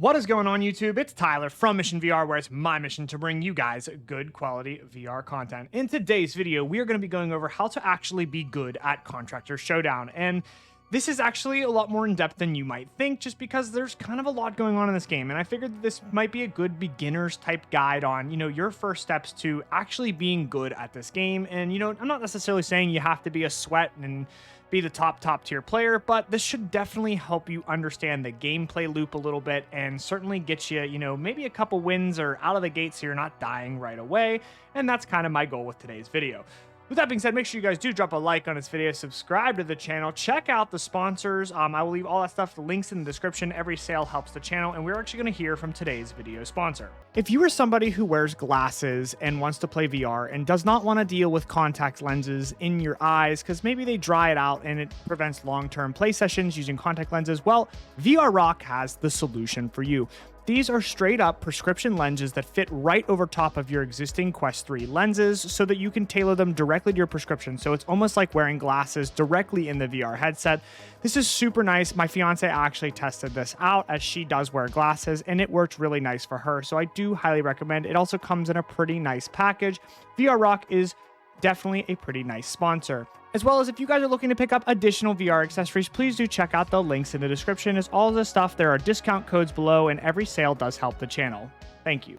What is going on, YouTube? It's Tyler from Mission VR, where it's my mission to bring you guys good quality VR content. In today's video, we are going to be going over how to actually be good at Contractors Showdown. And this is actually a lot more in depth than you might think, just because there's kind of a lot going on in this game. And I figured that this might be a good beginner's type guide on, your first steps to actually being good at this game. And, I'm not necessarily saying you have to be a sweat and be the top tier player, but this should definitely help you understand the gameplay loop a little bit and certainly get you, maybe a couple wins or out of the gate so you're not dying right away. And that's kind of my goal with today's video. With that being said, make sure you guys do drop a like on this video, subscribe to the channel, check out the sponsors. I will leave all that stuff, the links in the description. Every sale helps the channel, and we're actually going to hear from today's video sponsor. If you are somebody who wears glasses and wants to play VR and does not want to deal with contact lenses in your eyes because maybe they dry it out and it prevents long-term play sessions using contact lenses, well, VR Rock has the solution for you. These are straight up prescription lenses that fit right over top of your existing Quest 3 lenses so that you can tailor them directly to your prescription. So it's almost like wearing glasses directly in the VR headset. This is super nice. My fiance actually tested this out as she does wear glasses and it worked really nice for her. So I do highly recommend. It also comes in a pretty nice package. VR Rock is definitely a pretty nice sponsor. As well as if you guys are looking to pick up additional VR accessories, please do check out the links in the description. As all of this stuff, there are discount codes below and every sale does help the channel. Thank you.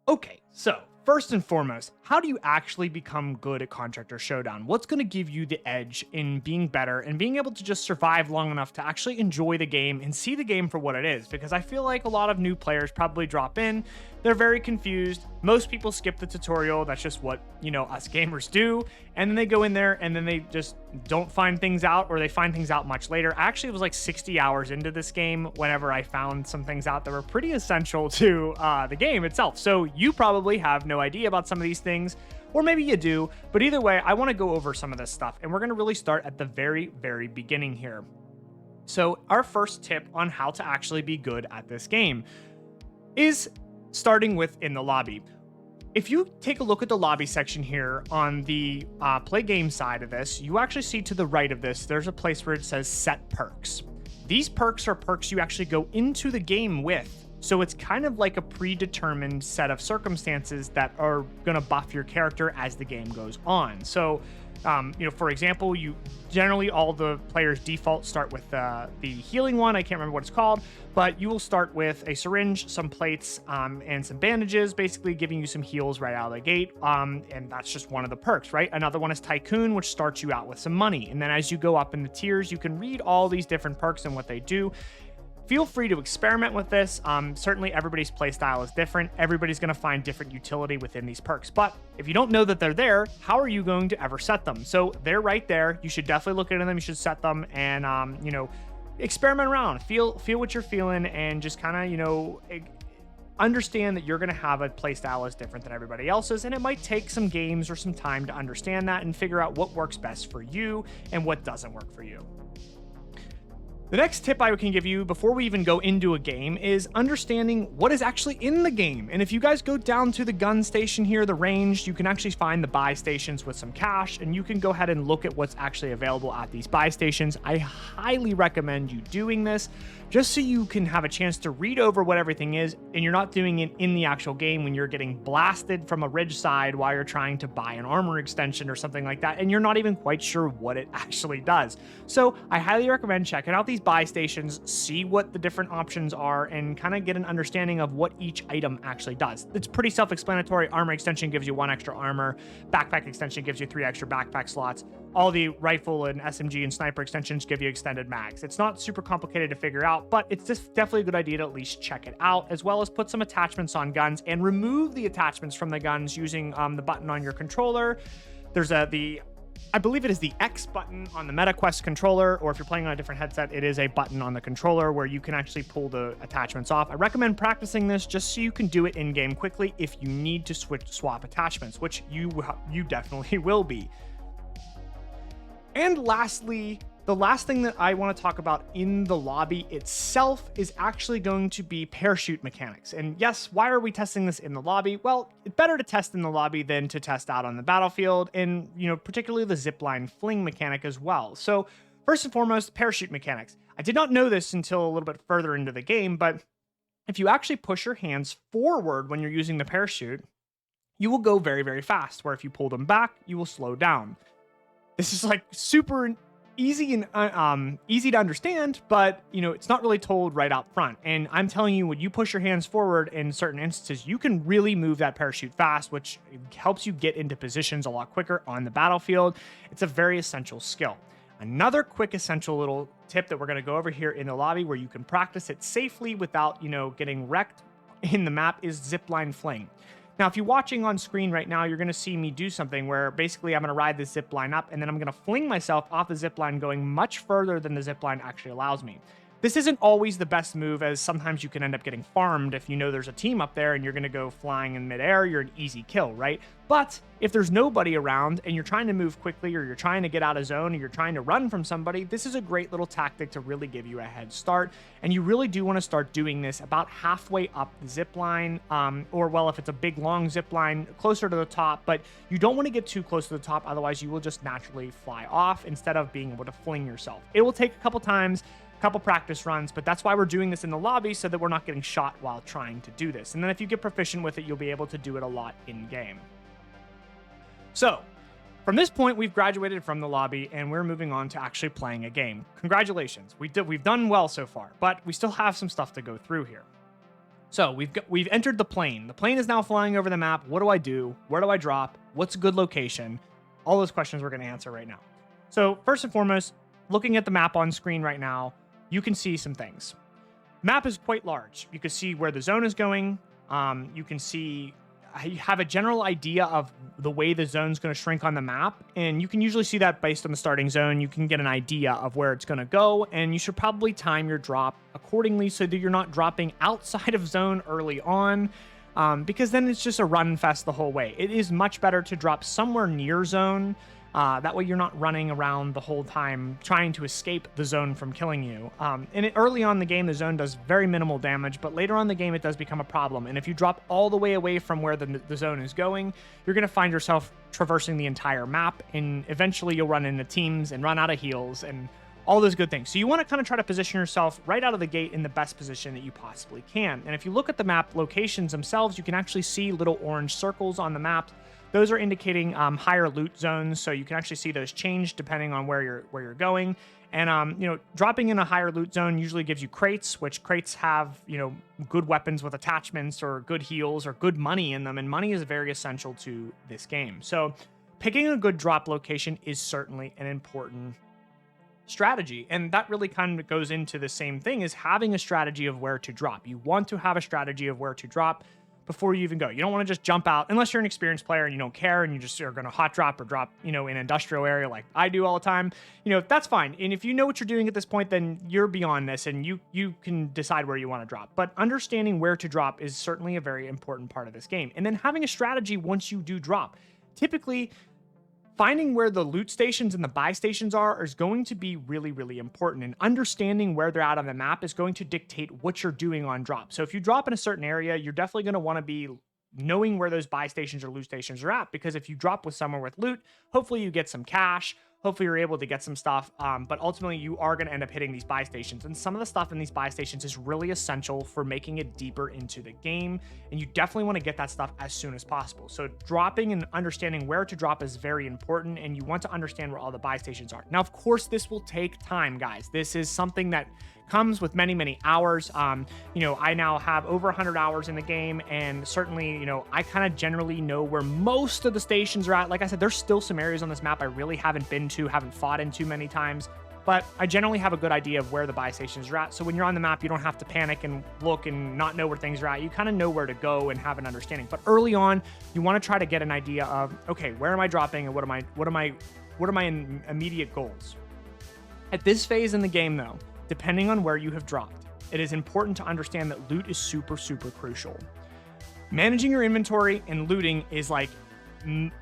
Okay, so first and foremost, how do you actually become good at Contractor Showdown? What's going to give you the edge in being better and being able to just survive long enough to actually enjoy the game and see the game for what it is? Because I feel like a lot of new players probably drop in, they're very confused. Most people skip the tutorial. That's just what, us gamers do. And then they go in there and then they just don't find things out, or they find things out much later. Actually, it was like 60 hours into this game whenever I found some things out that were pretty essential to the game itself. So you probably have no idea about some of these things, or maybe you do. But either way, I want to go over some of this stuff. And we're going to really start at the very, very beginning here. So our first tip on how to actually be good at this game is starting with in the lobby. If you take a look at the lobby section here on the play game side of this, you actually see to the right of this, there's a place where it says set perks. These perks are perks you actually go into the game with. So it's kind of like a predetermined set of circumstances that are going to buff your character as the game goes on. So, for example, generally all the players default start with the healing one. I can't remember what it's called, but you will start with a syringe, some plates, and some bandages, basically giving you some heals right out of the gate. And that's just one of the perks, right? Another one is Tycoon, which starts you out with some money. And then as you go up in the tiers, you can read all these different perks and what they do. Feel free to experiment with this. Certainly everybody's playstyle is different. Everybody's going to find different utility within these perks. But if you don't know that they're there, how are you going to ever set them? So they're right there. You should definitely look into them. You should set them and, experiment around. Feel what you're feeling and just kind of, understand that you're going to have a playstyle that's different than everybody else's. And it might take some games or some time to understand that and figure out what works best for you and what doesn't work for you. The next tip I can give you before we even go into a game is understanding what is actually in the game. And if you guys go down to the gun station here, the range, you can actually find the buy stations with some cash, and you can go ahead and look at what's actually available at these buy stations. I highly recommend you doing this just so you can have a chance to read over what everything is, and you're not doing it in the actual game when you're getting blasted from a ridge side while you're trying to buy an armor extension or something like that, and you're not even quite sure what it actually does. So I highly recommend checking out these buy stations, see what the different options are, and kind of get an understanding of what each item actually does. It's pretty self-explanatory. Armor extension gives you 1 extra armor. Backpack extension gives you 3 extra backpack slots. All the rifle and SMG and sniper extensions give you extended mags. It's not super complicated to figure out, but it's just definitely a good idea to at least check it out, as well as put some attachments on guns and remove the attachments from the guns using the button on your controller. There's I believe it is the X button on the MetaQuest controller, or if you're playing on a different headset, it is a button on the controller where you can actually pull the attachments off. I recommend practicing this just so you can do it in-game quickly if you need to swap attachments, which you definitely will be. And lastly, the last thing that I want to talk about in the lobby itself is actually going to be parachute mechanics. And yes, why are we testing this in the lobby? Well, it's better to test in the lobby than to test out on the battlefield, and particularly the zipline fling mechanic as well. So first and foremost, parachute mechanics. I did not know this until a little bit further into the game, but if you actually push your hands forward when you're using the parachute, you will go very, very fast, where if you pull them back, you will slow down. This is like super easy and easy to understand, but it's not really told right out front. And I'm telling you, when you push your hands forward in certain instances, you can really move that parachute fast, which helps you get into positions a lot quicker on the battlefield. It's a very essential skill. Another quick essential little tip that we're going to go over here in the lobby where you can practice it safely without, getting wrecked in the map is zipline fling. Now, if you're watching on screen right now, you're going to see me do something where basically I'm going to ride this zip line up and then I'm going to fling myself off the zip line going much further than the zip line actually allows me. This isn't always the best move, as sometimes you can end up getting farmed if there's a team up there and you're going to go flying in midair. You're an easy kill, right? But if there's nobody around and you're trying to move quickly, or you're trying to get out of zone, or you're trying to run from somebody, this is a great little tactic to really give you a head start. And you really do want to start doing this about halfway up the zip line, or if it's a big long zip line, closer to the top. But you don't want to get too close to the top, otherwise you will just naturally fly off instead of being able to fling yourself. It will take a couple times, couple practice runs, but that's why we're doing this in the lobby, so that we're not getting shot while trying to do this. And then if you get proficient with it, you'll be able to do it a lot in game. So from this point, we've graduated from the lobby and we're moving on to actually playing a game. Congratulations, we've done well so far, but we still have some stuff to go through here. So we've entered the plane. The plane is now flying over the map. What do I do? Where do I drop? What's a good location? All those questions we're going to answer right now. So first and foremost, looking at the map on screen right now, you can see some things. Map is quite large. You can see where the zone is going. You can see, you have a general idea of the way the zone's going to shrink on the map. And you can usually see that based on the starting zone. You can get an idea of where it's going to go. And you should probably time your drop accordingly so that you're not dropping outside of zone early on. Because then it's just a run fest the whole way. It is much better to drop somewhere near zone. That way you're not running around the whole time trying to escape the zone from killing you. Early on in the game, the zone does very minimal damage, but later on in the game, it does become a problem. And if you drop all the way away from where the zone is going, you're going to find yourself traversing the entire map, and eventually you'll run into teams and run out of heals and all those good things. So you want to kind of try to position yourself right out of the gate in the best position that you possibly can. And if you look at the map locations themselves, you can actually see little orange circles on the map. Those are indicating higher loot zones, so you can actually see those change depending on where you're going. And dropping in a higher loot zone usually gives you crates, which crates have good weapons with attachments or good heals or good money in them, and money is very essential to this game. So picking a good drop location is certainly an important strategy, and that really kind of goes into the same thing as having a strategy of where to drop. You want to have a strategy of where to drop before you even go. You don't want to just jump out unless you're an experienced player and you don't care and you just are going to hot drop or drop, in an industrial area like I do all the time. That's fine. And if you know what you're doing at this point, then you're beyond this and you can decide where you want to drop. But understanding where to drop is certainly a very important part of this game. And then having a strategy once you do drop. Typically, finding where the loot stations and the buy stations are is going to be really, really important. And understanding where they're at on the map is going to dictate what you're doing on drop. So if you drop in a certain area, you're definitely going to want to be knowing where those buy stations or loot stations are at. Because if you drop with somewhere with loot, hopefully you get some cash. Hopefully you're able to get some stuff, but ultimately you are going to end up hitting these buy stations. And some of the stuff in these buy stations is really essential for making it deeper into the game. And you definitely want to get that stuff as soon as possible. So dropping and understanding where to drop is very important. And you want to understand where all the buy stations are. Now, of course, this will take time, guys. This is something that comes with many, many hours. I now have over 100 hours in the game, and certainly, I kind of generally know where most of the stations are at. Like I said, there's still some areas on this map I really haven't been to, haven't fought in too many times, but I generally have a good idea of where the buy stations are at. So when you're on the map, you don't have to panic and look and not know where things are at. You kind of know where to go and have an understanding. But early on, you want to try to get an idea of, okay, where am I dropping and what are my immediate goals? At this phase in the game, though, depending on where you have dropped, it is important to understand that loot is super, super crucial. Managing your inventory and looting is like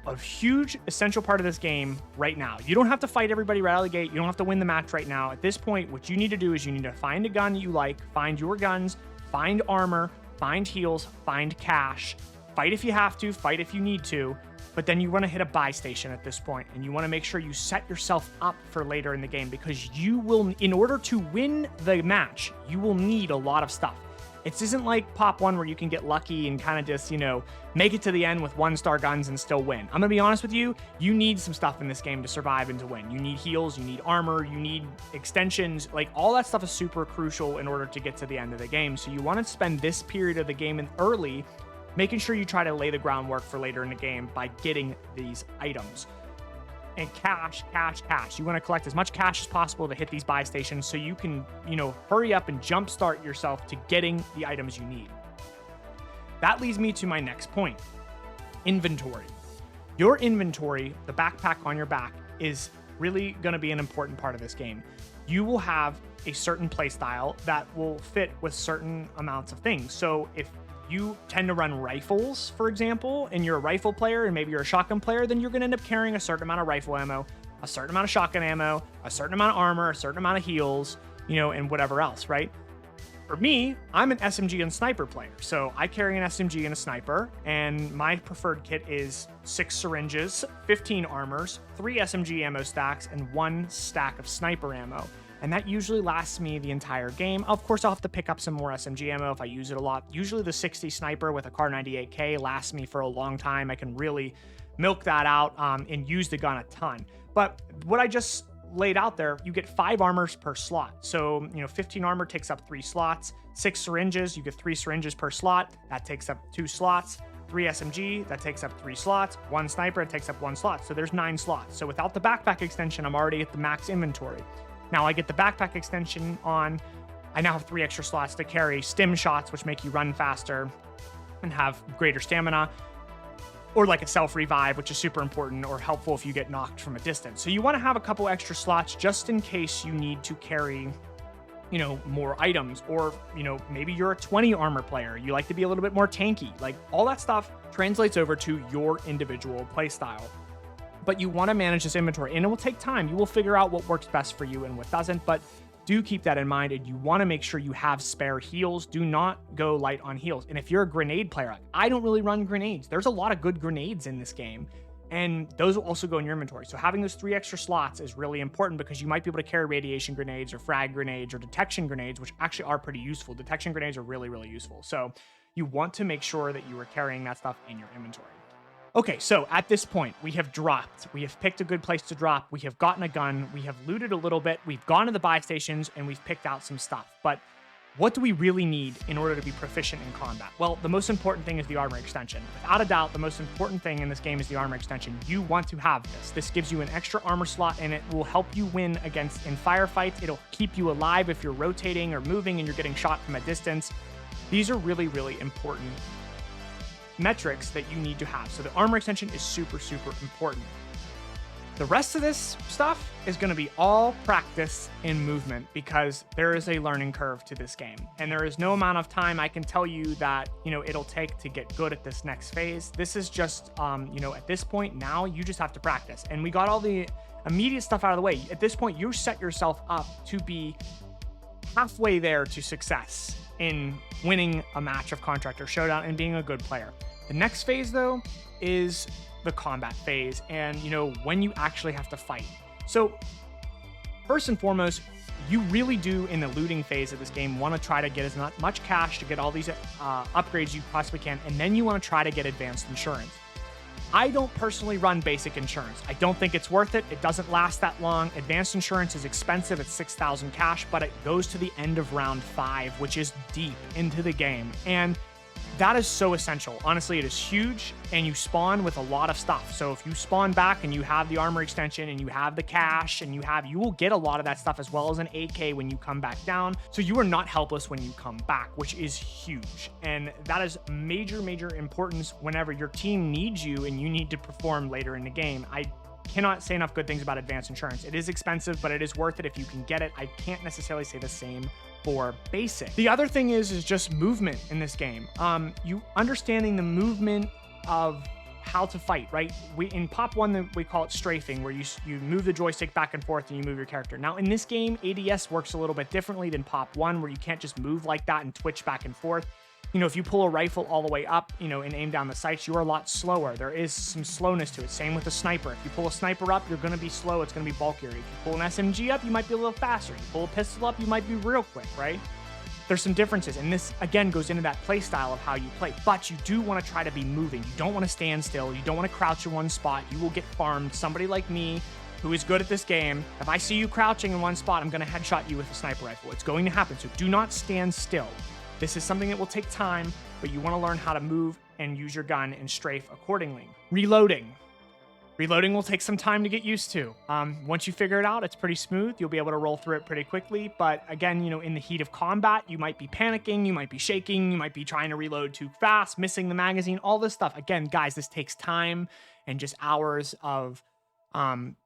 a huge essential part of this game right now. You don't have to fight everybody right out of the gate. You don't have to win the match right now. At this point, what you need to do is you need to find a gun that you like, find your guns, find armor, find heals, find cash, fight if you have to, fight if you need to. But then you want to hit a buy station at this point, and you want to make sure you set yourself up for later in the game, because you will, in order to win the match, you will need a lot of stuff. It isn't like Pop 1 where you can get lucky and kind of just, make it to the end with 1-star guns and still win. I'm gonna be honest with you, you need some stuff in this game to survive and to win. You need heals, you need armor, you need extensions, like all that stuff is super crucial in order to get to the end of the game. So you want to spend this period of the game in early, making sure you try to lay the groundwork for later in the game by getting these items. And cash. You want to collect as much cash as possible to hit these buy stations so you can, hurry up and jumpstart yourself to getting the items you need. That leads me to my next point. Inventory. Your inventory, the backpack on your back, is really going to be an important part of this game. You will have a certain playstyle that will fit with certain amounts of things. So if you tend to run rifles, for example, and you're a rifle player and maybe you're a shotgun player, then you're going to end up carrying a certain amount of rifle ammo, a certain amount of shotgun ammo, a certain amount of armor, a certain amount of heals, and whatever else, right? For me, I'm an SMG and sniper player. So I carry an SMG and a sniper, and my preferred kit is 6 syringes, 15 armors, 3 SMG ammo stacks, and 1 stack of sniper ammo. And that usually lasts me the entire game. Of course, I'll have to pick up some more SMG ammo if I use it a lot. Usually the 60 sniper with a Kar 98K lasts me for a long time. I can really milk that out and use the gun a ton. But what I just laid out there, you get 5 armors per slot. So, 15 armor takes up 3 slots. 6 syringes, you get 3 syringes per slot. That takes up 2 slots. 3 SMG, that takes up 3 slots. 1 sniper, it takes up 1 slot. So there's 9 slots. So without the backpack extension, I'm already at the max inventory. Now I get the backpack extension on. I now have 3 extra slots to carry stim shots, which make you run faster and have greater stamina, or like a self revive, which is super important or helpful if you get knocked from a distance. So you want to have a couple extra slots just in case you need to carry, more items, or, maybe you're a 20 armor player. You like to be a little bit more tanky. Like all that stuff translates over to your individual playstyle. But you want to manage this inventory, and it will take time. You will figure out what works best for you and what doesn't, but do keep that in mind, and you want to make sure you have spare heals. Do not go light on heals. And if you're a grenade player, I don't really run grenades. There's a lot of good grenades in this game, and those will also go in your inventory. So having those 3 extra slots is really important because you might be able to carry radiation grenades or frag grenades or detection grenades, which actually are pretty useful. Detection grenades are really, really useful. So you want to make sure that you are carrying that stuff in your inventory. Okay, so at this point, we have dropped. We have picked a good place to drop. We have gotten a gun. We have looted a little bit. We've gone to the buy stations, and we've picked out some stuff. But what do we really need in order to be proficient in combat? Well, the most important thing is the armor extension. Without a doubt, the most important thing in this game is the armor extension. You want to have this. This gives you an extra armor slot, and it will help you win in firefights. It'll keep you alive if you're rotating or moving and you're getting shot from a distance. These are really, really important metrics that you need to have. So the armor extension is super, super important. The rest of this stuff is going to be all practice and movement because there is a learning curve to this game. And there is no amount of time I can tell you that, it'll take to get good at this next phase. This is just, at this point now, you just have to practice. And we got all the immediate stuff out of the way. At this point, you set yourself up to be halfway there to success in winning a match of Contractors Showdown and being a good player. The next phase, though, is the combat phase and, when you actually have to fight. So first and foremost, you really do in the looting phase of this game want to try to get as much cash to get all these upgrades you possibly can, and then you want to try to get advanced insurance. I don't personally run basic insurance. I don't think it's worth it. It doesn't last that long. Advanced insurance is expensive. It's 6,000 cash, but it goes to the end of round 5, which is deep into the game. And that is so essential. Honestly, it is huge, and you spawn with a lot of stuff. So if you spawn back and you have the armor extension and you have the cash and you will get a lot of that stuff as well as an AK when you come back down. So you are not helpless when you come back, which is huge. And that is major, major importance whenever your team needs you and you need to perform later in the game. I cannot say enough good things about advanced insurance. It is expensive, but it is worth it if you can get it. I can't necessarily say the same for basic. The other thing is just movement in this game. You understanding the movement of how to fight, right? In Pop 1, we call it strafing, where you move the joystick back and forth and you move your character. Now in this game, ADS works a little bit differently than Pop 1, where you can't just move like that and twitch back and forth. If you pull a rifle all the way up, and aim down the sights, you're a lot slower. There is some slowness to it. Same with a sniper. If you pull a sniper up, you're going to be slow. It's going to be bulkier. If you pull an SMG up, you might be a little faster. If you pull a pistol up, you might be real quick, right? there's some differences. And this, again, goes into that play style of how you play. But you do want to try to be moving. You don't want to stand still. You don't want to crouch in one spot. You will get farmed. Somebody like me, who is good at this game, if I see you crouching in one spot, I'm going to headshot you with a sniper rifle. It's going to happen. So do not stand still. This is something that will take time, but you want to learn how to move and use your gun and strafe accordingly. Reloading. Reloading will take some time to get used to. Once you figure it out, it's pretty smooth. You'll be able to roll through it pretty quickly. But again, in the heat of combat, you might be panicking, you might be shaking, you might be trying to reload too fast, missing the magazine, all this stuff. Again, guys, this takes time and just hours of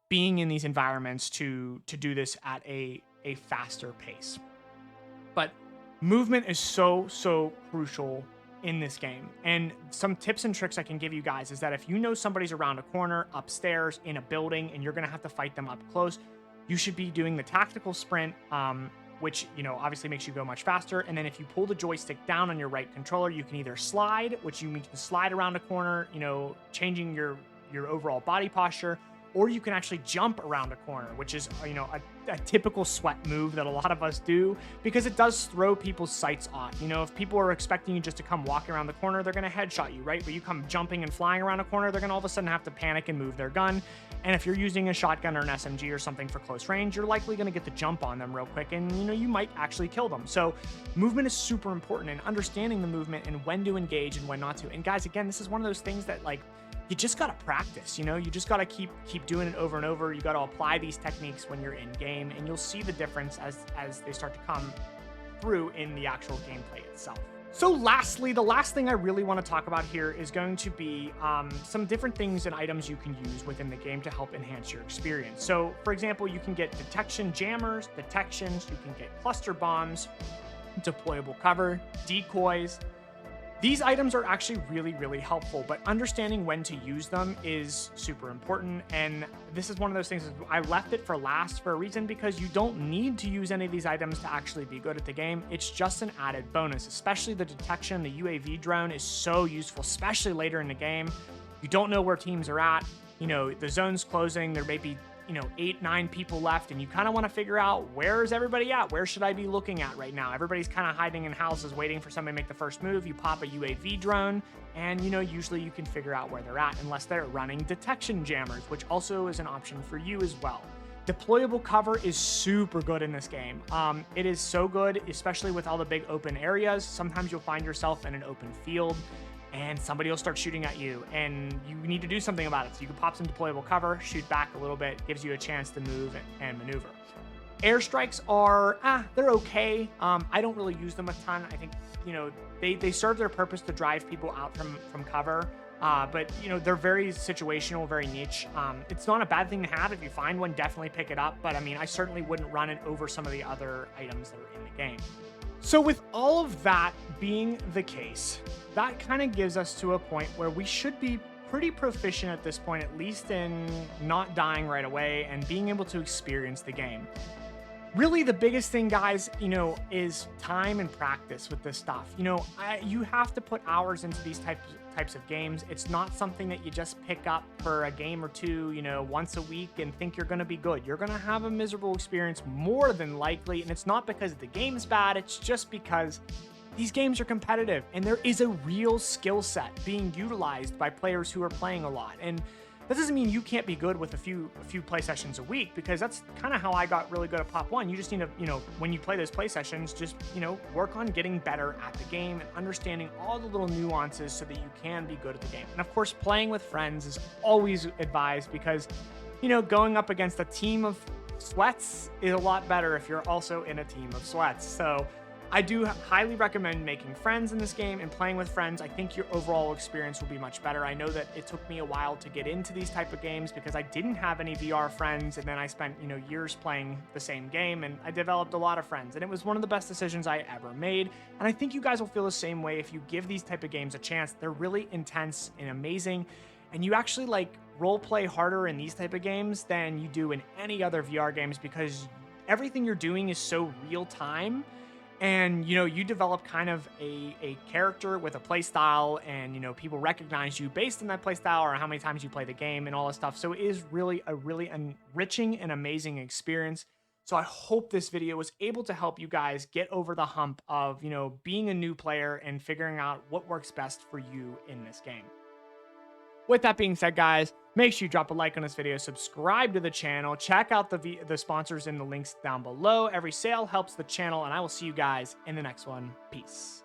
being in these environments to do this at a faster pace. But movement is so crucial in this game. And some tips and tricks I can give you guys is that if you know somebody's around a corner, upstairs, in a building, and you're going to have to fight them up close, you should be doing the tactical sprint, which, obviously makes you go much faster. And then if you pull the joystick down on your right controller, you can either slide, which you can slide around a corner, changing your overall body posture, or you can actually jump around a corner, which is, a typical sweat move that a lot of us do, because it does throw people's sights off. If people are expecting you just to come walking around the corner, they're going to headshot you, right? But you come jumping and flying around a corner, they're going to all of a sudden have to panic and move their gun. And if you're using a shotgun or an SMG or something for close range, you're likely going to get the jump on them real quick, and, you might actually kill them. So movement is super important, and understanding the movement and when to engage and when not to. And guys, again, this is one of those things that, you just got to practice, you just got to keep doing it over and over. You got to apply these techniques when you're in game, and you'll see the difference as they start to come through in the actual gameplay itself. So lastly, the last thing I really want to talk about here is going to be some different things and items you can use within the game to help enhance your experience. So for example, you can get detection jammers, detections, you can get cluster bombs, deployable cover, decoys. These items are actually really helpful, but understanding when to use them is super important. And this is one of those things, I left it for last for a reason, because you don't need to use any of these items to actually be good at the game. It's just an added bonus, especially the detection. The UAV drone is so useful, especially later in the game. You don't know where teams are at. The zone's closing. There may be 8-9 people left, and you kind of want to figure out, where is everybody at? Where should I be looking at right now? Everybody's kind of hiding in houses waiting for somebody to make the first move. You pop a UAV drone, and usually you can figure out where they're at, unless they're running detection jammers, which also is an option for you as well. Deployable cover is super good in this game. It is so good, especially with all the big open areas. Sometimes you'll find yourself in an open field and somebody will start shooting at you, and you need to do something about it. So you can pop some deployable cover, shoot back a little bit, gives you a chance to move and maneuver. Airstrikes are, they're okay. I don't really use them a ton. I think, they serve their purpose to drive people out from cover. But they're very situational, very niche. It's not a bad thing to have. If you find one, definitely pick it up. But I certainly wouldn't run it over some of the other items that are in the game. So with all of that being the case, that kind of gives us to a point where we should be pretty proficient at this point, at least in not dying right away and being able to experience the game. Really, the biggest thing, guys, is time and practice with this stuff. You have to put hours into these types of games. It's not something that you just pick up for a game or two, once a week and think you're going to be good. You're going to have a miserable experience more than likely, and it's not because the game's bad. It's just because these games are competitive, and there is a real skill set being utilized by players who are playing a lot. And that doesn't mean you can't be good with a few play sessions a week, because that's kind of how I got really good at Pop 1. You just need to, when you play those play sessions, just, work on getting better at the game and understanding all the little nuances so that you can be good at the game. And of course, playing with friends is always advised, because, going up against a team of sweats is a lot better if you're also in a team of sweats. So I do highly recommend making friends in this game and playing with friends. I think your overall experience will be much better. I know that it took me a while to get into these type of games because I didn't have any VR friends, and then I spent, years playing the same game, and I developed a lot of friends, and it was one of the best decisions I ever made. And I think you guys will feel the same way if you give these type of games a chance. They're really intense and amazing, and you actually role play harder in these type of games than you do in any other VR games, because everything you're doing is so real time. And, you develop kind of a character with a play style, and, people recognize you based on that play style or how many times you play the game and all this stuff. So it is really a really enriching and amazing experience. So I hope this video was able to help you guys get over the hump of, being a new player and figuring out what works best for you in this game. With that being said, guys, make sure you drop a like on this video, subscribe to the channel, check out the sponsors in the links down below. Every sale helps the channel, and I will see you guys in the next one. Peace.